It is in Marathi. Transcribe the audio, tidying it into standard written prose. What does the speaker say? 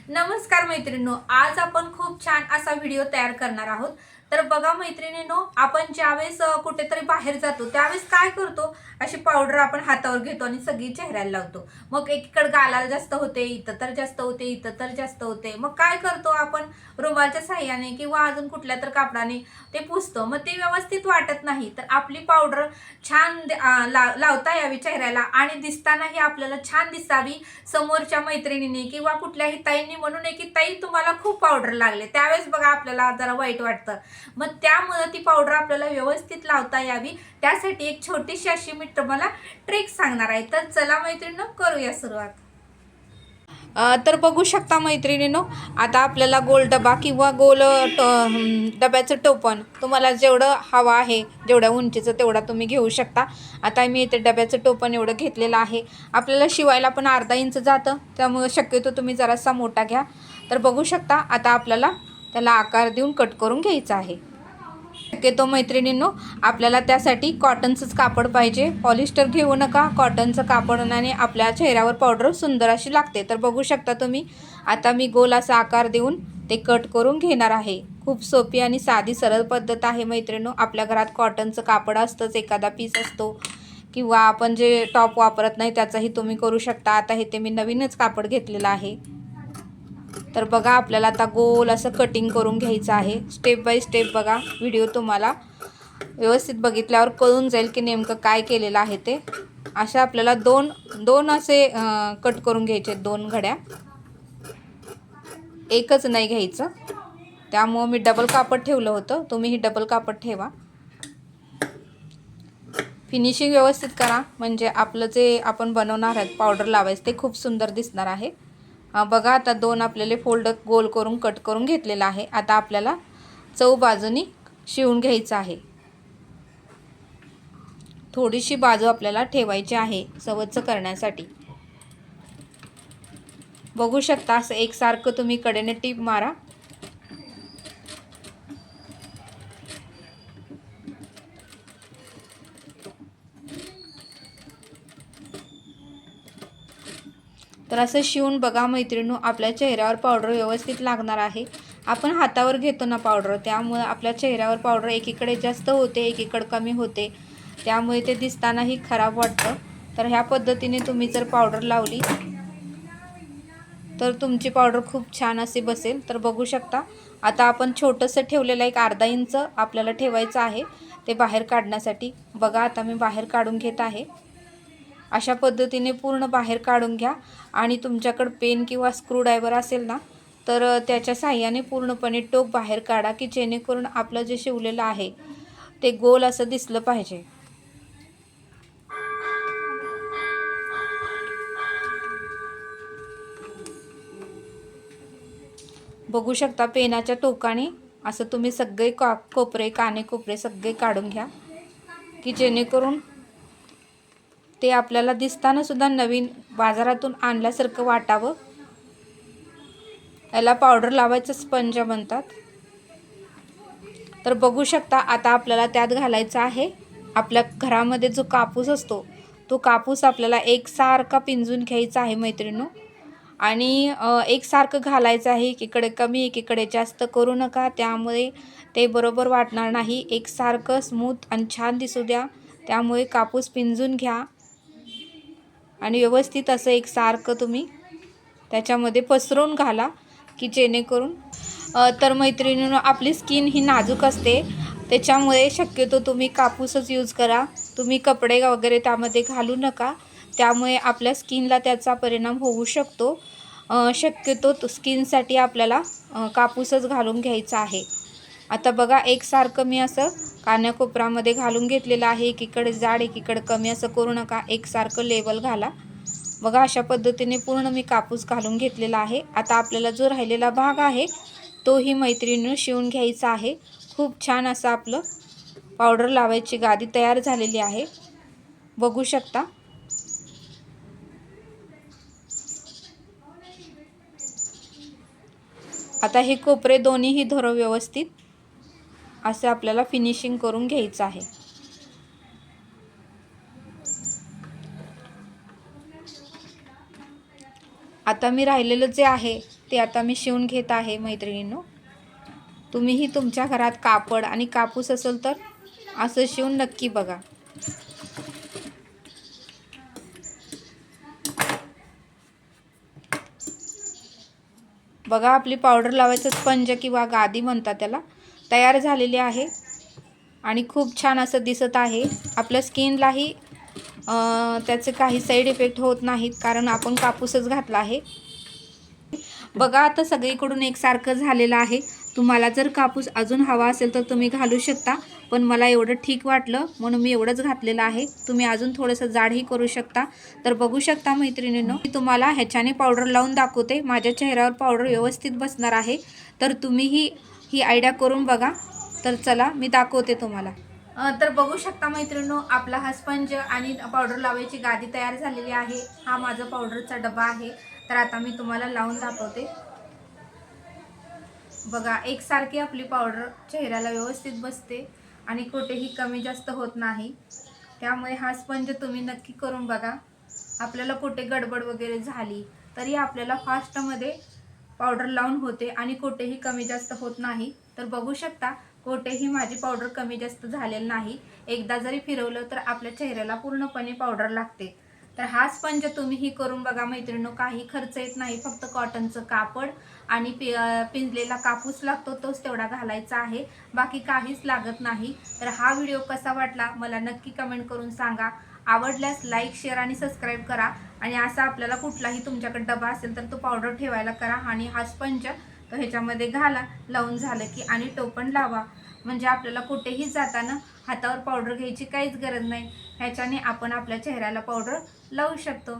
नमस्कार मैत्रिणींनो, आज आपण खूप छान असा व्हिडिओ तयार करणार आहोत। तर बघा मैत्रिणींनो, आपण ज्यावेळेस कुठेतरी बाहेर जातो त्यावेळेस काय करतो, अशी पावडर आपण हातावर घेतो आणि सगळी चेहऱ्याला लावतो। मग एकीकडे गालाला जास्त होते, इथं तर जास्त होते, इथं तर जास्त होते। मग काय करतो आपण, रुमालच्या साह्याने किंवा अजून कुठल्या तर कापडाने ते पुसतो। मग ते व्यवस्थित वाटत नाही, तर आपली पावडर छान लावता यावी चेहऱ्याला आणि दिसतानाही आपल्याला छान दिसावी समोरच्या मैत्रिणींनी किंवा कुठल्याही ताईंनी म्हणू नये की ताई तुम्हाला खूप पावडर लागले, त्यावेळेस बघा आपल्याला जरा वाईट वाटतं। मग त्यामुळे ती पावडर आपल्याला व्यवस्थित लावता यावी, त्यासाठी एक छोटीशी अशी मी तुम्हाला ट्रिक सांगणार आहे। तर चला मैत्रिणींनो, करूया सुरुवात। तर बघू शकता मैत्रिणींनो, आता आपल्याला गोल डबा किंवा गोल डब्याचं टोपण तुम्हाला जेवढं हवं आहे, जेवढ्या उंचीचं तेवढा तुम्ही घेऊ शकता। आता मी इथे डब्याचं टोपण एवढं घेतलेलं आहे। आपल्याला शिवायला पण अर्धा इंच जातं, त्यामुळे शक्यतो तुम्ही जरासा मोठा घ्या। तर बघू शकता, आता आपल्याला त्याला आकार देऊन कट करून घ्यायचा आहे। शक्यतो मैत्रिणींनो, आपल्याला त्यासाठी कॉटनचंच कापड पाहिजे, पॉलिस्टर घेऊ नका। कॉटनचं कापडाने आपल्या चेहऱ्यावर पावडर सुंदर अशी लागते। तर बघू शकता तुम्ही, आता मी गोल असा आकार देऊन ते कट करून घेणार आहे। खूप सोपी आणि साधी सरळ पद्धत आहे मैत्रिणींनो। आपल्या घरात कॉटनचं कापड असतंच, एखादा पीस असतो किंवा आपण जे टॉप वापरत नाही त्याचाही तुम्ही करू शकता। आता हे ते मी नवीनच कापड घेतलेलं आहे। तर बघा, आपल्याला आता गोल असं कटिंग करून घ्यायचं आहे। स्टेप बाय स्टेप बघा, व्हिडिओ तुम्हाला व्यवस्थित बघितल्यावर कळून जाईल की नेमकं काय केलेलं आहे ते। अशा आपल्याला दोन असे कट करून घ्यायचे, 2 घड्या, एकच नाही घ्यायचं। त्यामुळं मी डबल कापड ठेवलं होतं, तुम्हीही डबल कापड ठेवा। फिनिशिंग व्यवस्थित करा, म्हणजे आपलं जे आपण बनवणार आहोत पावडर लावायचं ते खूप सुंदर दिसणार आहे। बघा, आता 2 आपल्याला फोल्ड गोल करून कट करून घेतलेला आहे। आता आपल्याला चौ बाजूनी शिवून घ्यायचं आहे। थोडीशी बाजू आपल्याला ठेवायची आहे सवच करण्यासाठी। बघू शकता, असं एकसारखं तुम्ही कडेने टीप मारा। तर असं शिवून बघा मैत्रिणींनो, आपल्या चेहऱ्यावर पावडर व्यवस्थित लागणार आहे। आपण हातावर घेतो ना पावडर, त्यामुळे आपल्या चेहऱ्यावर पावडर एकीकडे जास्त होते, एकीकडे कमी होते, त्यामुळे ते दिसतानाही खराब वाटतं। तर ह्या पद्धतीने तुम्ही जर पावडर लावली तर तुमची पावडर खूप छान अशी बसेल। तर बघू शकता, आता आपण छोटंसं ठेवलेलं एक अर्धा इंच आपल्याला ठेवायचं आहे ते बाहेर काढण्यासाठी। बघा, आता मी बाहेर काढून घेत आहे। अशा पद्धतीने पूर्ण बाहेर काढून घ्या आणि तुमच्याकडे पेन किंवा स्क्रूड्रायव्हर असेल ना, तर त्याच्या साहाय्याने पूर्णपणे टोक बाहेर काढा, की जेणेकरून आपलं जे शिवलेलं आहे ते गोल असं दिसलं पाहिजे। बघू शकता, पेनाच्या टोकाने असं तुम्ही सगळे कोपरे, काने कोपरे सगळे काढून घ्या, की जेणेकरून ते आपल्याला दिसताना सुद्धा नवीन बाजारातून आणल्यासारखं वाटावं। याला पावडर लावायचं स्पंज म्हणतात। तर बघू शकता, आता आपल्याला त्यात घालायचा आहे आपल्या घरामध्ये जो कापूस असतो, तो कापूस आपल्याला एकसारखा पिंजून घ्यायचा आहे मैत्रिणींनो। आणि एकसारखं घालायचं आहे, एकीकडे कमी एकीकडे जास्त करू नका, त्यामुळे ते बरोबर वाटणार नाही। एकसारखं स्मूथ आणि छान दिसू द्या, त्यामुळे कापूस पिंजून घ्या आणि व्यवस्थित असं एकसारखं तुम्ही त्याच्यामध्ये पसरवून घाला, की जेणेकरून तर मैत्रिणींनो, आपली स्किन ही नाजूक असते, त्याच्यामुळे शक्यतो तुम्ही कापूसच यूज करा। तुम्ही कपडे वगैरे त्यामध्ये घालू नका, त्यामुळे आपल्या स्किनला त्याचा परिणाम होऊ शकतो। शक्यतो स्किनसाठी आपल्याला कापूसच घालून घ्यायचा आहे। आता बघा, एकसारखं मी असं कानाकोपऱ्यामध्ये घालून घेतलेलं आहे, एकीकडे जाड एकीकडे कमी असं करू नका, एकसारखं लेवल घाला। बघा, अशा पद्धतीने पूर्ण मी कापूस घालून घेतलेला आहे। आता आपल्याला जो राहिलेला भाग आहे तोही मैत्रिणींनो शिवून घ्यायचा आहे। खूप छान असं आपलं पावडर लावायची गादी तयार झालेली आहे, बघू शकता। आता हे कोपरे दोन्हीही धरो व्यवस्थित, असं आपल्याला फिनिशिंग करून घ्यायचं आहे। आता मी राहिलेलं जे आहे ते आता मी शिवून घेत आहे मैत्रिणींनो. तुम्हीही तुमच्या घरात कापड आणि कापूस असेल तर असं शिवून नक्की बघा. बघा आपली पावडर लावायचं स्पंज किंवा गादी म्हणतात त्याला, तयार झालेली आहे आणि खूप छान असं दिसत आहे. आपल्या स्किनलाही त्याचे काही साईड इफेक्ट होत नाहीत, कारण आपण कापूसच घातला आहे. बघा आता सगळीकडून एकसारखं झालेलं आहे. तुम्हाला जर कापूस अजून हवा असेल तर तुम्ही घालू शकता, पण मला एवढं ठीक वाटलं म्हणून मी एवढंच घातलेलं आहे. तुम्ही अजून थोडंसं जाडही करू शकता. तर बघू शकता मैत्रिणींनो, मी तुम्हाला ह्याच्याने पावडर लावून दाखवते. माझ्या चेहऱ्यावर पावडर व्यवस्थित बसणार आहे, तर तुम्हीही ही आयडिया करून बघा. तर चला मी दाखवते तुम्हाला. तर बघू शकता मैत्रिणींनो, आपला हा स्पंज आणि पावडर लावायची गादी तयार झालेली आहे. हा माझा पावडरचा डबा आहे. तर आता मी तुम्हाला लावून दाखवते. बघा एकसारखी आपली पावडर चेहऱ्याला व्यवस्थित बसते आणि कुठेही कमी जास्त होत नाही. त्यामुळे हा स्पंज तुम्ही नक्की करून बघा. आपल्याला कुठे गडबड वगैरे झाली तरी आपल्याला फास्टमध्ये पावडर लावून होते आणि कुठेही कमी जास्त होत नाही. तर बघू शकता कुठेही माझी पावडर कमी जास्त झालेली नाही. एकदा जरी फिरवलं तर आपल्या चेहऱ्याला पूर्णपणे पावडर लागते. तर हा स्पंज तुम्हीही करून बघा मैत्रिणींनो. काही खर्च येत नाही, फक्त कॉटनचं कापड आणि पिंजलेला कापूस लागतो, तोच तेवढा घालायचा आहे, बाकी काहीच लागत नाही. तर हा व्हिडिओ कसा वाटला मला नक्की कमेंट करून सांगा. आवडल्यास लाईक, शेअर आणि सबस्क्राईब करा. आणि असा आपल्याला कुठलाही तुमच्याकडे डबा असेल तर तो पावडर ठेवायला करा आणि हा स्पंज तो ह्याच्यामध्ये घाला. लावून झालं की आणि टोपण लावा, म्हणजे आपल्याला कुठेही जाताना हातावर पावडर घ्यायची काहीच गरज नाही. ह्याच्याने आपण आपल्या चेहऱ्याला पावडर लावू शकतो.